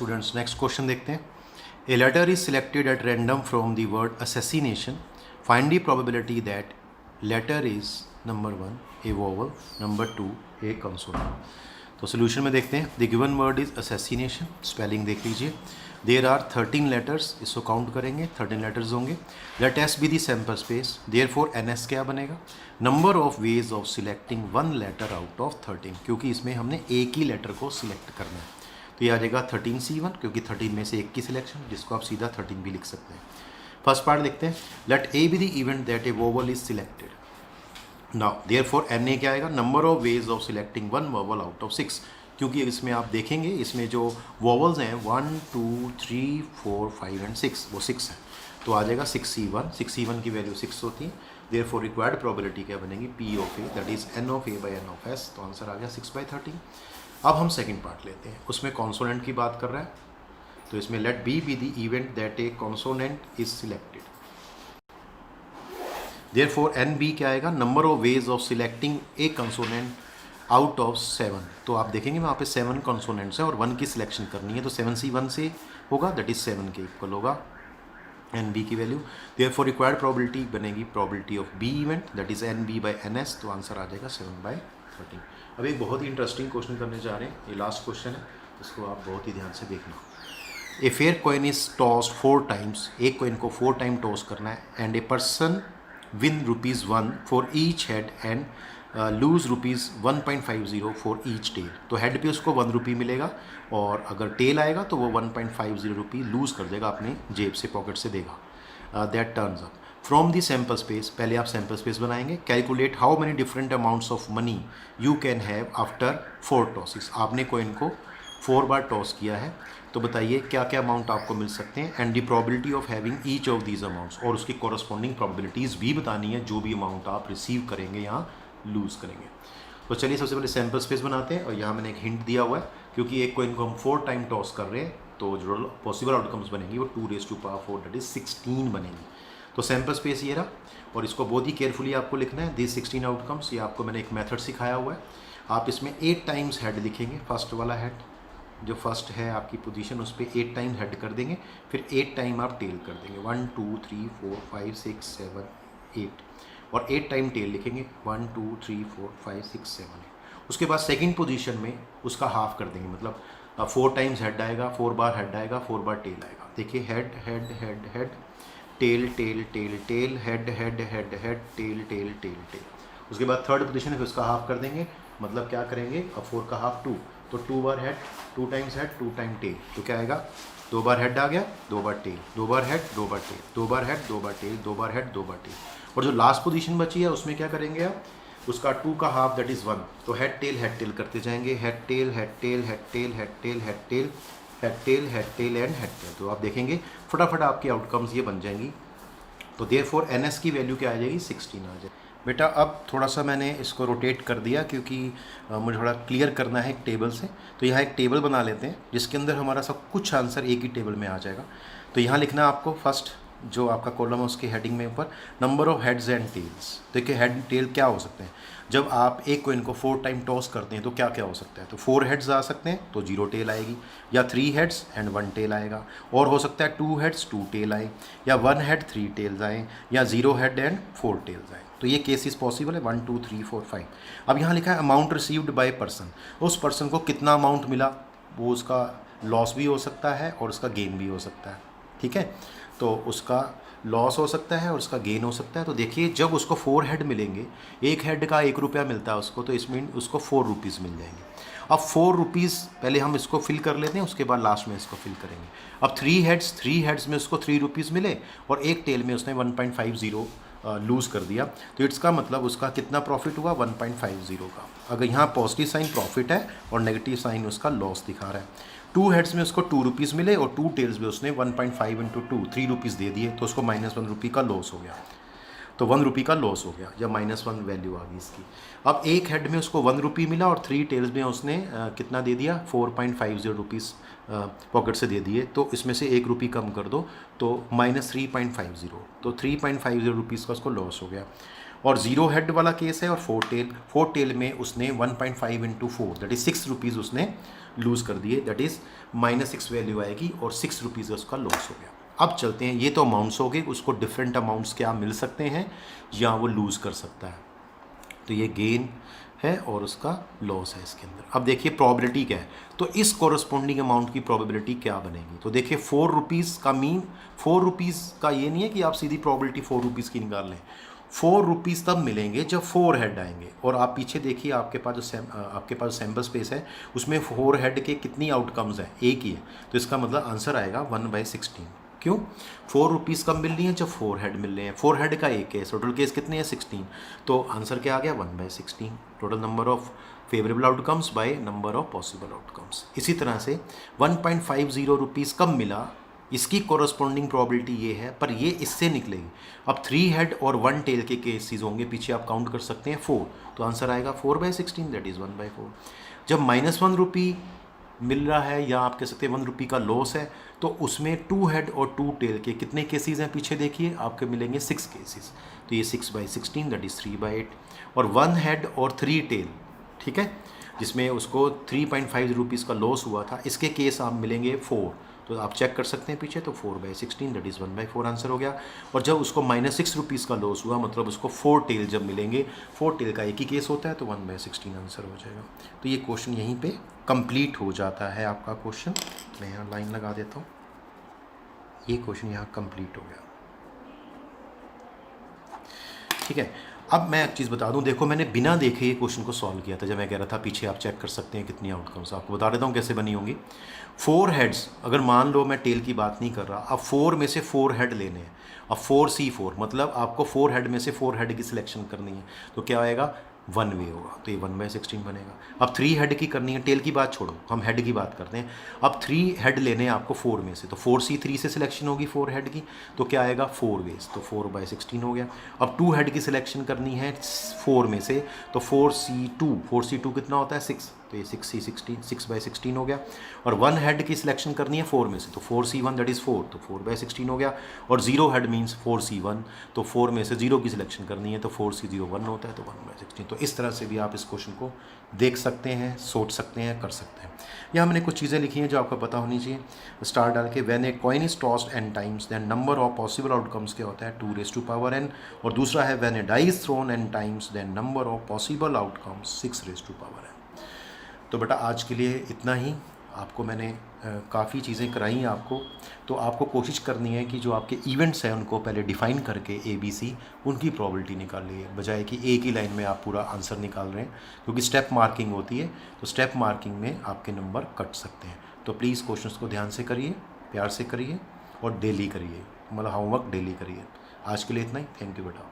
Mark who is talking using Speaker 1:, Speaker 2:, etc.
Speaker 1: Students next question देखते हैं. A letter is selected at random from the word assassination. Find the probability that letter is number 1 a vowel, number 2 a consonant. तो solution में देखते हैं. The given word is assassination. Spelling देख लीजिए. There are 13 letters. इसको count करेंगे 13 letters होंगे. Let S be the sample space. Therefore N S क्या बनेगा? Number of ways of selecting one letter out of 13, क्योंकि इसमें हमने एक ही लेटर को सिलेक्ट करना है. तो ये आ जाएगा 13C1, क्योंकि 13 में से एक की सिलेक्शन, जिसको आप सीधा 13 भी लिख सकते हैं. फर्स्ट पार्ट देखते हैं. Let A be the event that a vowel is selected. Now therefore N A क्या आएगा? Number of ways of selecting one vowel out of 6, क्योंकि इसमें आप देखेंगे इसमें जो वोवल्स हैं 1 2 3 4 5 एंड 6, वो 6 है. तो आ जाएगा 6C1. 6C1 की वैल्यू 6 होती है. देयरफॉर रिक्वायर्ड प्रोबेबिलिटी क्या बनेगी? P of A, that is N of A by N of S. तो आंसर आ गया 6/13. अब हम सेकंड पार्ट लेते हैं. उसमें कॉन्सोनेंट की बात कर रहा है. तो इसमें let B be the event that a consonant is selected. Therefore N B क्या आएगा? Number of ways of selecting a consonant out of 7. तो आप देखेंगे वहाँ पे 7 कंसोनेंट्स हैं और 1 की सिलेक्शन करनी है. तो 7C1 से होगा, दैट इज 7 के इक्वल होगा एन बी की वैल्यू. देयरफॉर रिक्वायर्ड प्रोबेबिलिटी बनेगी probability of B event, that is N B by N S. तो आंसर आ जाएगा 7/13. अब एक बहुत ही इंटरेस्टिंग क्वेश्चन करने जा रहे हैं. ये लास्ट क्वेश्चन है, इसको आप बहुत ही ध्यान से देखना. A fair coin is tossed 4 times. एक कॉइन को 4 टाइम टॉस करना है. And a person win ₹1 for each head and lose ₹1.50 for each tail. तो हेड पे उसको ₹1 मिलेगा, और अगर टेल आएगा तो वो ₹1.50 लूज़ कर देगा, अपने जेब से, पॉकेट से देगा. That turns up from the sample space. पहले आप सैम्पल स्पेस बनाएंगे. Calculate how many different amounts of money you can have after 4 tosses. आपने कॉइन को 4 बार टॉस किया है, तो बताइए क्या क्या अमाउंट आपको मिल सकते हैं. And the probability of having each of these amounts, और उसकी कॉरस्पॉन्डिंग प्रोबेबिलिटीज़ भी बतानी है, जो भी अमाउंट आप रिसीव करेंगे यहाँ लूज़ करेंगे. तो चलिए सबसे पहले सैम्पल स्पेस बनाते हैं. और यहाँ मैंने एक हिंट दिया हुआ है, क्योंकि एक कॉइन को हम 4 टाइम टॉस कर रहे हैं, तो जो पॉसिबल आउटकम्स बनेंगी वो 2⁴ दैट इज 16 बनेंगी. तो सैम्पल स्पेस ये रहा, और इसको बहुत ही केयरफुली आपको लिखना है. दिस 16 आउटकम्स, ये आपको मैंने एक मेथड सिखाया हुआ है. आप इसमें 8 टाइम्स हेड लिखेंगे. फर्स्ट वाला हेड, जो फर्स्ट है आपकी पोजीशन, उस पर 8 टाइम हेड कर देंगे. फिर 8 टाइम आप टेल कर देंगे. 1 2 3 4 5 6 7 8, और 8 टाइम टेल लिखेंगे. 1 2 3 4 5 6 7 8. उसके बाद सेकंड पोजीशन में उसका हाफ कर देंगे, मतलब 4 टाइम्स हेड आएगा, 4 बार हेड आएगा, 4 बार टेल आएगा. देखिए head head head head, tail tail tail tail, head head head head, tail tail tail tail. उसके बाद थर्ड पोजीशन है, उसका हाफ कर देंगे. मतलब क्या करेंगे? अब 4 का हाफ 2, तो 2 बार head, 2 times head, 2 time tail. तो क्या आएगा? 2 बार हेड आ गया, 2 बार टेल, 2 बार हेड, 2 बार टेल, 2 बार हेड, 2 बार टेल, 2 बार हेड, 2 बार टेल. और जो लास्ट पोजीशन बची है उसमें क्या करेंगे आप? उसका 2 का हाफ दैट इज़ 1. तो हेड टेल करते जाएंगे. Head tail head tail head tail head tail head tail head tail head tail and head tail. तो आप देखेंगे फटाफट आपकी आउटकम्स ये बन जाएंगी. तो देयरफॉर एन एस की वैल्यू क्या आ जाएगी? 16 आ जाएगी. बेटा अब थोड़ा सा मैंने इसको रोटेट कर दिया, क्योंकि मुझे थोड़ा क्लियर करना है एक टेबल से. तो यहाँ एक टेबल बना लेते हैं, जिसके अंदर हमारा सब कुछ आंसर एक ही टेबल में आ जाएगा. तो यहाँ लिखना है आपको फर्स्ट जो आपका कॉलम है उसके हेडिंग में ऊपर number of heads and tails. देखिए हेड टेल क्या हो सकते हैं. जब आप एक कॉइन को 4 टाइम टॉस करते हैं तो क्या क्या हो सकता है? तो 4 हेड्स आ सकते हैं, तो 0 टेल आएगी, या 3 हेड्स एंड 1 टेल आएगा. और हो सकता है 2 हेड्स 2 टेल आए, या 1 हेड 3 टेल्स आए, या 0 हेड एंड 4 टेल्स आए. तो ये केसेस पॉसिबल है. 1 2 3 4 5. अब यहाँ लिखा है अमाउंट रिसीव्ड बाय पर्सन. उस पर्सन को कितना अमाउंट मिला, वो उसका लॉस भी हो सकता है और उसका गेन भी हो सकता है. ठीक है, तो उसका लॉस हो सकता है और उसका गेन हो सकता है. तो देखिए जब उसको 4 हेड मिलेंगे, एक हेड का ₹1 मिलता है उसको, तो इसमें उसको ₹4 मिल जाएंगे. अब ₹4 पहले हम इसको फिल कर लेते हैं, उसके बाद लास्ट में इसको फिल करेंगे. अब 3 हेड्स में उसको ₹3 मिले, और एक टेल में उसने 1.50 लूज़ कर दिया. तो इसका मतलब उसका कितना प्रॉफिट हुआ? 1.50 का. अगर यहाँ पॉजिटिव साइन प्रॉफिट है और नेगेटिव साइन उसका लॉस दिखा रहा है. 2 हेड्स में उसको ₹2 मिले, और 2 टेल्स में उसने 1.5 × 2 ₹3 दे दिए, तो उसको -1 का लॉस हो गया. तो ₹1 का लॉस हो गया, या -1 वैल्यू आ गई इसकी. अब एक हेड में उसको ₹1 मिला, और 3 टेल्स में उसने कितना दे दिया? ₹4.50 पॉकेट से दे दिए. तो इसमें से ₹1 कम कर दो, तो -3.50. तो ₹3.50 का उसको लॉस हो गया. और 0 हेड वाला केस है और 4 टेल में उसने 1.5 इंटू 4 दैट इज़ 6 रुपीज़ उसने लूज़ कर दिए, दैट इज़ -6 वैल्यू आएगी और 6 रुपीज़ उसका लॉस हो गया। अब चलते हैं, ये तो अमाउंट्स हो गए, उसको डिफरेंट अमाउंट्स क्या मिल सकते हैं या वो लूज़ कर सकता है। तो ये गेन है और उसका लॉस है इसके अंदर। अब देखिए प्रोबेबिलिटी क्या है, तो इस कॉरस्पॉन्डिंग अमाउंट की प्रोबेबिलिटी क्या बनेगी। तो देखिए 4 रुपीज़ का मीन, 4 रुपीज़ का ये नहीं है कि आप सीधी प्रोबेबिलिटी 4 रुपीज़ की निकाल लें। 4 रुपीज़ तब मिलेंगे जब 4 हेड आएंगे। और आप पीछे देखिए आपके पास सैम्पल स्पेस है, उसमें 4 हेड के कितनी आउटकम्स हैं, एक ही है। तो इसका मतलब आंसर आएगा 1/16। क्यों? 4 रुपीज़ कब मिल रही हैं, जब 4 हेड मिल रहे हैं। 4 हेड का एक केस, टोटल केस कितने हैं 16। तो आंसर क्या आ गया 1/16, total number of favourable outcomes by number of possible outcomes. इसी तरह से 1.50 रुपीज़ कब मिला, इसकी कॉरस्पॉन्डिंग प्रोबेबिलिटी ये है, पर ये इससे निकलेगी। अब 3 हेड और 1 टेल के केसेस होंगे, पीछे आप काउंट कर सकते हैं 4, तो आंसर आएगा 4/16 दैट इज़ 1/4। जब -1 रुपी मिल रहा है या आप कह सकते हैं 1 रुपी का लॉस है, तो उसमें 2 हेड और 2 टेल के कितने केसेस हैं, पीछे देखिए आपके मिलेंगे 6 केसेस। तो ये 6/16 दैट इज़ 3/8। और 1 हेड और 3 टेल, ठीक है, जिसमें उसको 3.5 रुपीज़ का लॉस हुआ था, इसके केस आप मिलेंगे 4। तो आप चेक कर सकते हैं पीछे, तो 4/16 दैट इज़ 1/4 आंसर हो गया। और जब उसको -6 रुपीज़ का लॉस हुआ, मतलब उसको 4 टेल जब मिलेंगे, 4 टेल का एक ही केस होता है, तो 1/16 आंसर हो जाएगा। तो ये क्वेश्चन यहीं पे कंप्लीट हो जाता है आपका क्वेश्चन। मैं यहाँ लाइन लगा देता हूँ, ये क्वेश्चन यहाँ कंप्लीट हो गया, ठीक है। अब मैं एक चीज़ बता दूं, देखो मैंने बिना देखे ये क्वेश्चन को सॉल्व किया था। जब मैं कह रहा था पीछे आप चेक कर सकते हैं कितनी आउटकम्स, आपको बता देता हूँ कैसे बनी होंगी। 4 हेड्स, अगर मान लो मैं टेल की बात नहीं कर रहा, अब 4 में से 4 हेड लेने हैं। अब 4C4 मतलब आपको 4 हेड में से 4 हेड की सिलेक्शन करनी है, तो क्या आएगा 1 वे होगा, तो ये 1/16 बनेगा। अब 3 हेड की करनी है, टेल की बात छोड़ो, हम हेड की बात करते हैं। अब 3 हेड लेने हैं आपको 4 में से, तो 4C3 से सिलेक्शन होगी 4 हेड की, तो क्या आएगा 4 वेज, तो 4/16 हो गया। अब 2 हेड की सिलेक्शन करनी है 4 में से, तो 4C2 कितना होता है 6, तो ये 6/16 हो गया। और 1 हेड की सिलेक्शन करनी है 4 में से, तो 4C1 दैट इज़ 4, तो 4/16 हो गया। और 0 हेड मीन्स 4C1, तो 4 में से 0 की सिलेक्शन करनी है, तो 4C0 1 होता है, तो 1/16। तो इस तरह से भी आप इस क्वेश्चन को देख सकते हैं, सोच सकते हैं, कर सकते हैं। यहाँ मैंने कुछ चीज़ें लिखी हैं जो आपको पता होनी चाहिए। स्टार डाल के, when a coin is tossed n times then number of possible outcomes क्या होता है 2n। और दूसरा है when a die is thrown n times then number of possible outcomes 6n। तो बेटा आज के लिए इतना ही। आपको मैंने काफ़ी चीज़ें कराई हैं आपको, तो आपको कोशिश करनी है कि जो आपके इवेंट्स हैं उनको पहले डिफ़ाइन करके ABC उनकी प्रोबेबिलिटी निकालिए, बजाय कि एक ही लाइन में आप पूरा आंसर निकाल रहे हैं, क्योंकि स्टेप मार्किंग होती है, तो स्टेप मार्किंग में आपके नंबर कट सकते हैं। तो प्लीज़ क्वेश्चंस को ध्यान से करिए, प्यार से करिए और डेली करिए, मतलब होमवर्क डेली करिए। आज के लिए इतना ही, थैंक यू बेटा।